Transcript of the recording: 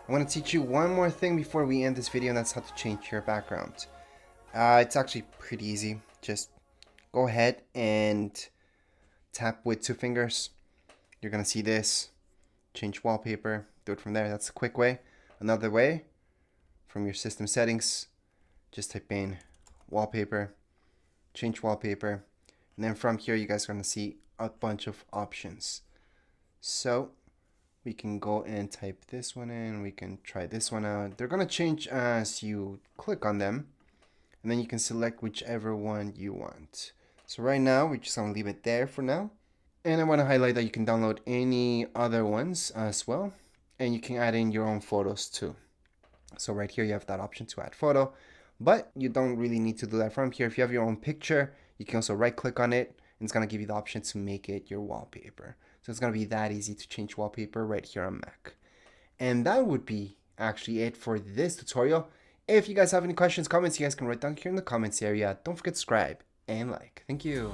I'm going to teach you one more thing before we end this video, and that's how to change your background. It's actually pretty easy. Just go ahead and tap with 2 fingers. You're going to see this. Change wallpaper. Do it from there. That's a quick way. Another way, from your system settings, just type in wallpaper, change wallpaper, and then from here you guys are going to see a bunch of options. So we can go and type this one in. We can try this one out. They're going to change as you click on them, and then you can select whichever one you want. So right now we're just going to leave it there for now. And I want to highlight that you can download any other ones as well, and you can add in your own photos too. So right here you have that option to add photo, but you don't really need to do that from here. If you have your own picture, you can also right click on it, and it's going to give you the option to make it your wallpaper. So it's going to be that easy to change wallpaper right here on Mac. And that would be actually it for this tutorial. If you guys have any questions, comments, you guys can write down here in the comments area. Don't forget to subscribe and like. Thank you.